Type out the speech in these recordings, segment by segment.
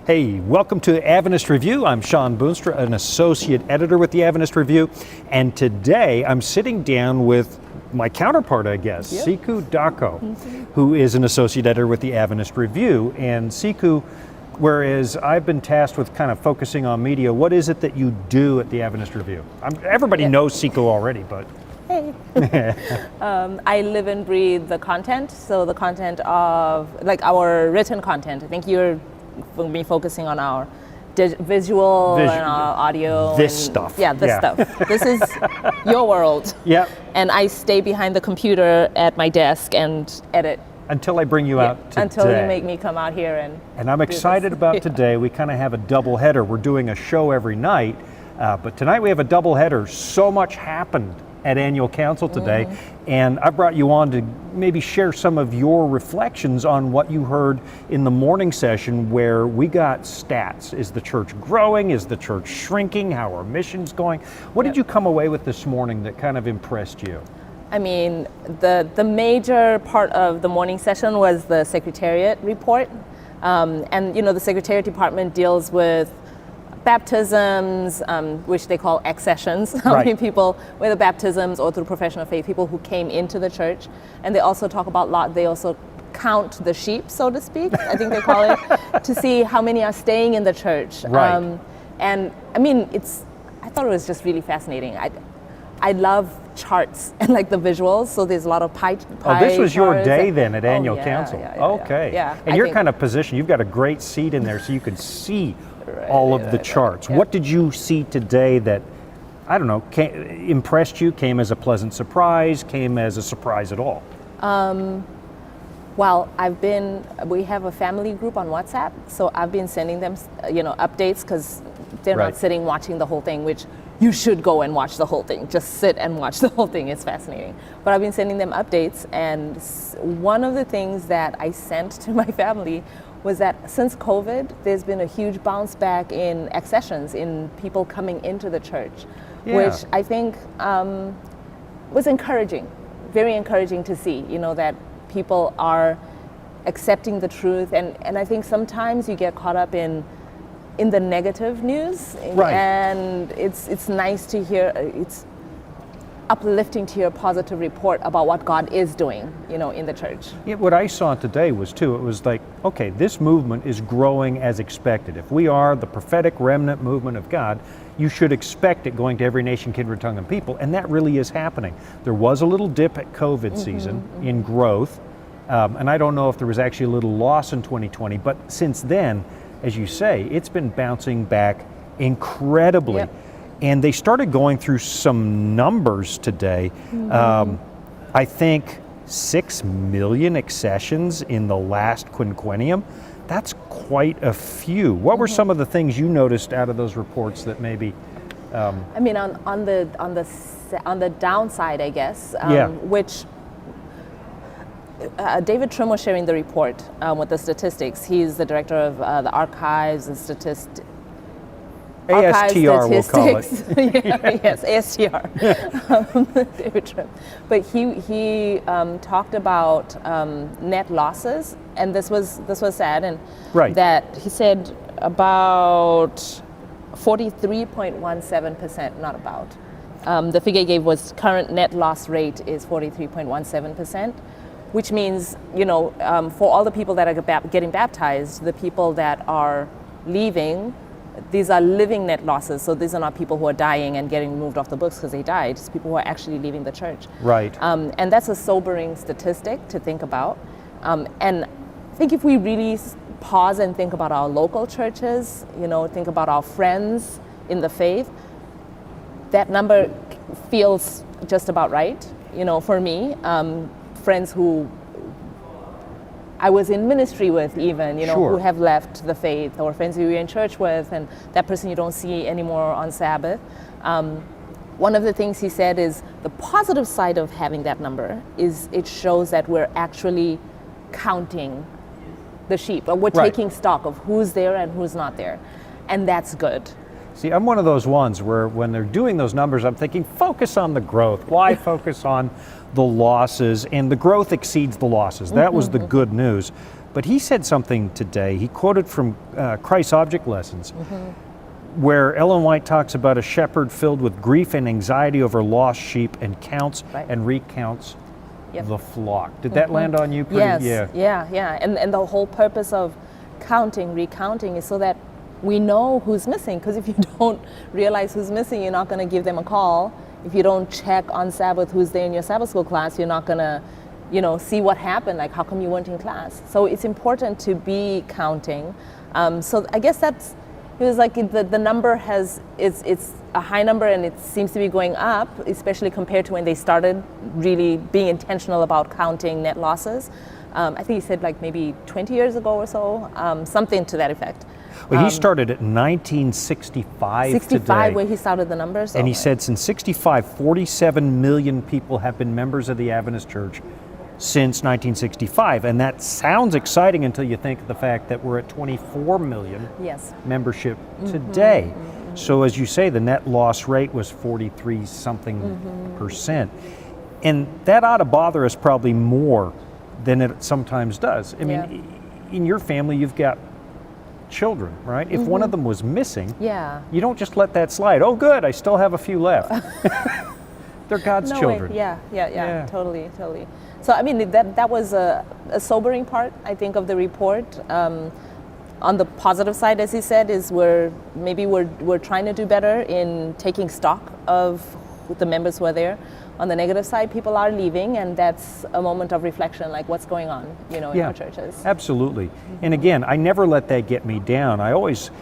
Hey, welcome to Adventist Review. I'm Shawn Boonstra, an associate editor with the Adventist Review, and today I'm sitting down with my counterpart, I guess, Sikhu Dako, who is an associate editor with the Adventist Review. And Sikhu, whereas I've been tasked with kind of focusing on media, what is it that you do at the Adventist Review? Everybody knows Sikhu already, but... Hey. I live and breathe the content, so the content of, like, our written content. I think you're going to be focusing on our visual and our audio. This stuff. Yeah, this stuff. This is your world. Yep. And I stay behind the computer at my desk and edit. Until I bring you out today. Until you make me come out here and I'm excited about today. We kind of have a double header. We're doing a show every night, but tonight we have a double header. So much happened at Annual Council today, and I brought you on to maybe share some of your reflections on what you heard in the morning session, where we got stats. Is the church growing? Is the church shrinking? How are missions going? What did you come away with this morning that kind of impressed you? I mean, the major part of the morning session was the Secretariat report. And, you know, the Secretariat Department deals with baptisms, which they call accessions, how many people, whether baptisms or through profession of faith, people who came into the church. And they also talk about they also count the sheep, so to speak, I think they call it, to see how many are staying in the church. Right. And I mean, I thought it was just really fascinating. I love charts and like the visuals, so there's a lot of pie this was your day then at Annual Council. Yeah. And you're kind of positioned, you've got a great seat in there so you could see all of the charts. What did you see today that, I don't know, impressed you, came as a pleasant surprise, came as a surprise at all? Well, we have a family group on WhatsApp, so I've been sending them, updates, because they're not sitting watching the whole thing, which you should go and watch the whole thing. Just sit and watch the whole thing. It's fascinating. But I've been sending them updates, and one of the things that I sent to my family was that since COVID, there's been a huge bounce back in accessions, in people coming into the church, which I think was encouraging, very encouraging to see, that people are accepting the truth. And I think sometimes you get caught up in the negative news, and it's nice to hear, it's uplifting to hear a positive report about what God is doing, in the church. Yeah, what I saw today was it was like, okay, this movement is growing as expected. If we are the prophetic remnant movement of God, you should expect it going to every nation, kindred, tongue, and people, and that really is happening. There was a little dip at COVID season in growth, and I don't know if there was actually a little loss in 2020, but since then, as you say, it's been bouncing back incredibly. Yep. And they started going through some numbers today. I think 6 million accessions in the last quinquennium. That's quite a few. What were some of the things you noticed out of those reports that maybe? I mean, on the downside, I guess, which David Trim was sharing the report with the statistics. He's the director of the archives and statistics. ASTR, we'll call it. Yes, ASTR, David Trim. But he talked about net losses, and this was sad, and that he said about 43.17%, not about. The figure he gave was current net loss rate is 43.17%, which means, for all the people that are getting baptized, the people that are leaving, these are living net losses. So these are not people who are dying and getting removed off the books because they died. It's people who are actually leaving the church. Right. And that's a sobering statistic to think about. And I think if we really pause and think about our local churches, think about our friends in the faith, that number feels just about right. For me, friends who I was in ministry with even, who have left the faith, or friends who you're in church with, and that person you don't see anymore on Sabbath. One of the things he said is the positive side of having that number is it shows that we're actually counting the sheep, or we're taking stock of who's there and who's not there. And that's good. See, I'm one of those ones where when they're doing those numbers, I'm thinking, focus on the growth. Why focus on the losses? And the growth exceeds the losses. That was the good news. But he said something today. He quoted from Christ's Object Lessons, where Ellen White talks about a shepherd filled with grief and anxiety over lost sheep and counts and recounts the flock. Did that land on you? Pretty? Yes. Yeah. And the whole purpose of recounting is so that we know who's missing. Because if you don't realize who's missing, you're not going to give them a call. If you don't check on Sabbath who's there in your Sabbath school class, you're not going to, see what happened. Like, how come you weren't in class? So it's important to be counting. So I guess it was like the number it's a high number, and it seems to be going up, especially compared to when they started really being intentional about counting net losses. I think he said like maybe 20 years ago or so, something to that effect. Well, he started at 1965 65 today. where he started the numbers. And he said since 65, 47 million people have been members of the Adventist Church since 1965. And that sounds exciting until you think of the fact that we're at 24 million membership today. So as you say, the net loss rate was 43 something percent. And that ought to bother us probably more than it sometimes does. I mean, in your family, you've got children, right? If one of them was missing, you don't just let that slide. Oh, good, I still have a few left. They're God's children. Yeah, totally. So, I mean, that was a sobering part, I think, of the report. On the positive side, as he said, is we're trying to do better in taking stock of the members who are there. On the negative side, people are leaving, and that's a moment of reflection, like what's going on, in our churches. Absolutely. And again, I never let that get me down. I always,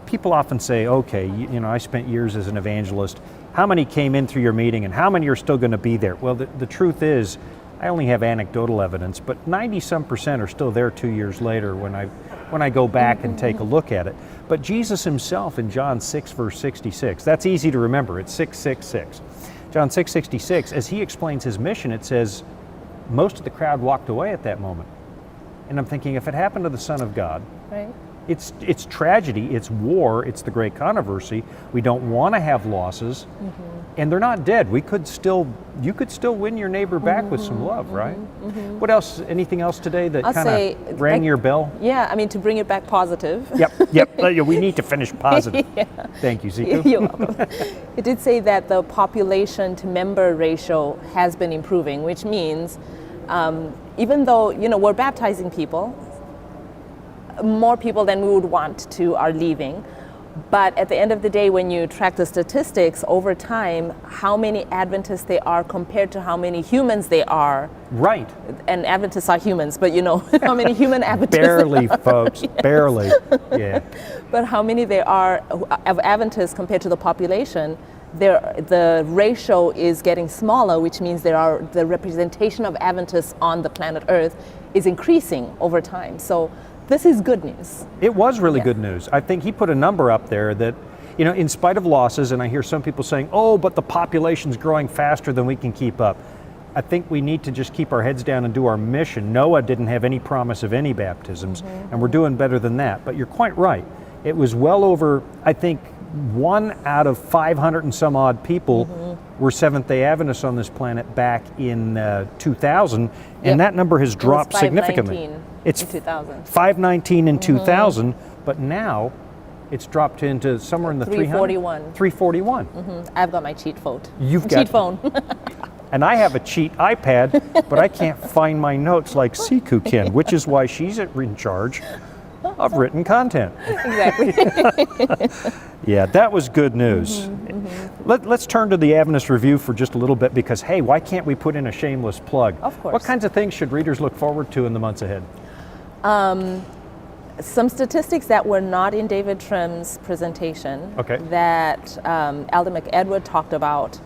people often say, okay, I spent years as an evangelist. How many came in through your meeting, and how many are still going to be there? Well, the truth is, I only have anecdotal evidence, but 90% are still there 2 years later when I go back and take a look at it. But Jesus himself in John 6, verse 66, that's easy to remember. It's 666. John 6:66, as he explains his mission, it says, most of the crowd walked away at that moment. And I'm thinking, if it happened to the Son of God, it's tragedy, it's war, it's the great controversy. We don't want to have losses, and they're not dead. You could still win your neighbor back with some love, right? What else? Anything else today that kind of rang your bell? Yeah, I mean, to bring it back positive. Yep. We need to finish positive. Thank you, Sikhu. You're welcome. It did say that the population to member ratio has been improving, which means even though we're baptizing people, more people than we would want to are leaving. But at the end of the day, when you track the statistics over time, how many Adventists they are compared to how many humans they are. Right. And Adventists are humans, but how many human Adventists barely, folks, barely. Yeah. But how many there are of Adventists compared to the population, the ratio is getting smaller, which means the representation of Adventists on the planet Earth is increasing over time. So this is good news. It was really good news. I think he put a number up there that, in spite of losses, and I hear some people saying, oh, but the population's growing faster than we can keep up. I think we need to just keep our heads down and do our mission. Noah didn't have any promise of any baptisms, and we're doing better than that. But you're quite right. It was well over, I think, 1 out of 500 and some odd people were Seventh-day Adventists on this planet back in 2000, and that number has dropped significantly. It's 2000. 519 in 2000, but now it's dropped into somewhere in the 341. 341. I've got my cheat phone. You've got cheat phone. And I have a cheat iPad, but I can't find my notes like Sikhu can, which is why she's in charge of written content. Exactly. Yeah, that was good news. Let's turn to the Adventist Review for just a little bit because, hey, why can't we put in a shameless plug? Of course. What kinds of things should readers look forward to in the months ahead? Some statistics that were not in David Trim's presentation that Alden McEdward talked about,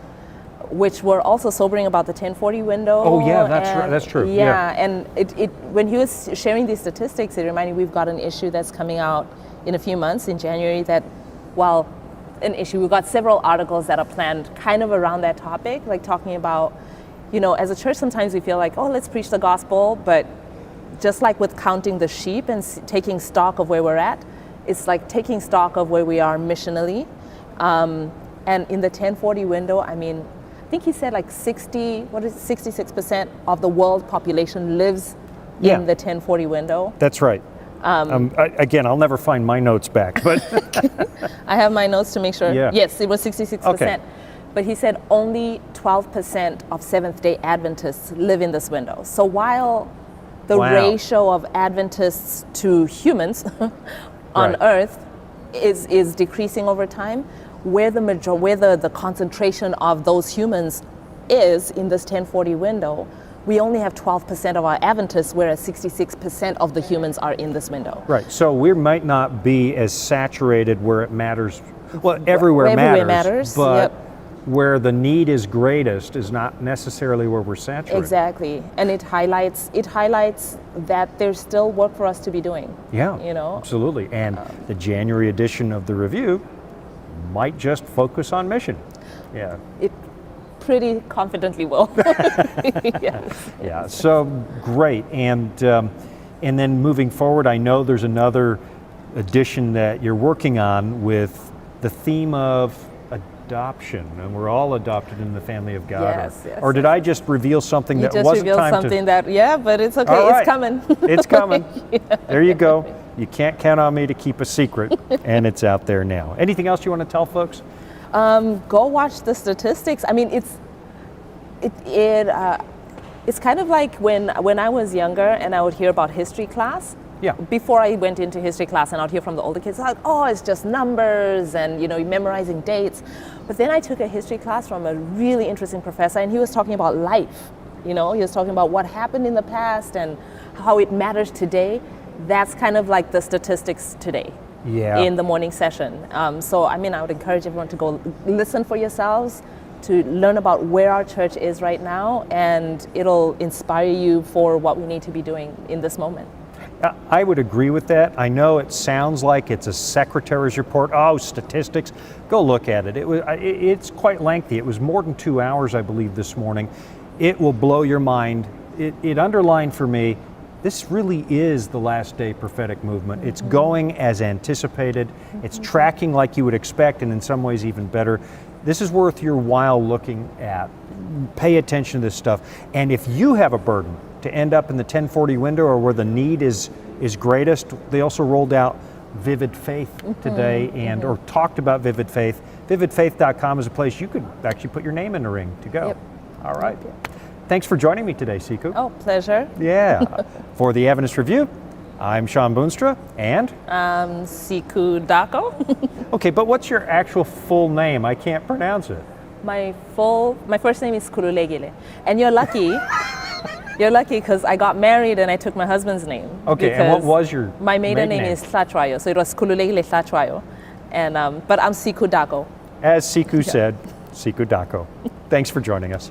which were also sobering about the 1040 window. Oh yeah, that's true. Yeah, and it when he was sharing these statistics, it reminded me we've got an issue that's coming out in a few months in January we've got several articles that are planned kind of around that topic, like talking about, as a church sometimes we feel like, oh, let's preach the gospel, but just like with counting the sheep and taking stock of where we're at, it's like taking stock of where we are missionally. And in the 1040 window, I mean, I think he said like 66% of the world population lives Yeah. in the 1040 window. That's right. Again, I'll never find my notes back, but I have my notes to make sure. Yeah. Yes, it was 66%. Okay. But he said only 12% of Seventh-day Adventists live in this window. So while the Wow. ratio of Adventists to humans on Right. Earth is decreasing over time, where the concentration of those humans is in this 1040 window, we only have 12% of our Adventists, whereas 66% of the humans are in this window. right. So we might not be as saturated where it matters. Well, everywhere matters, but yep. where the need is greatest is not necessarily where we're saturated. Exactly, and it highlights that there's still work for us to be doing. Yeah, You know? absolutely. And the January edition of the review might just focus on mission. Yeah. It pretty confidently will. Yes. Yeah, so great. And then moving forward, I know there's another edition that you're working on with the theme of adoption, and we're all adopted in the family of God. Yes, yes, or did I just reveal something You that just wasn't revealed time something to? that, yeah, but it's okay. All right. It's coming. It's coming. There you go. You can't count on me to keep a secret, and it's out there now. Anything else you want to tell folks? Go watch the statistics. I mean, it's kind of like when I was younger and I would hear about history class. Yeah. Before I went into history class, and I'd hear from the older kids like, "Oh, it's just numbers and you're memorizing dates." But then I took a history class from a really interesting professor, and he was talking about life. He was talking about what happened in the past and how it matters today. That's kind of like the statistics today. Yeah. In the morning session. So I would encourage everyone to go listen for yourselves, to learn about where our church is right now, and it'll inspire you for what we need to be doing in this moment. I would agree with that. I know it sounds like it's a secretary's report. Oh, statistics. Go look at it. It's quite lengthy. It was more than 2 hours, I believe, this morning. It will blow your mind. It underlined for me, this really is the last day prophetic movement. It's going as anticipated. It's tracking like you would expect, and in some ways even better. This is worth your while looking at. Pay attention to this stuff. And if you have a burden to end up in the 1040 window or where the need is greatest, they also rolled out Vivid Faith today or talked about Vivid Faith. VividFaith.com is a place you could actually put your name in the ring to go. Yep. All right. Thanks for joining me today, Sikhu. Oh, pleasure. Yeah. For the Adventist Review, I'm Shawn Boonstra, and? Sikhu Dako. Okay, but what's your actual full name? I can't pronounce it. My first name is Kululegile. And you're lucky. You're lucky because I got married and I took my husband's name. Okay, and what was your My maiden name is Tlachuayo, so it was Kululegile Tlachuayo. And but I'm Sikhu Dako. As Sikhu said, Sikhu Dako. Thanks for joining us.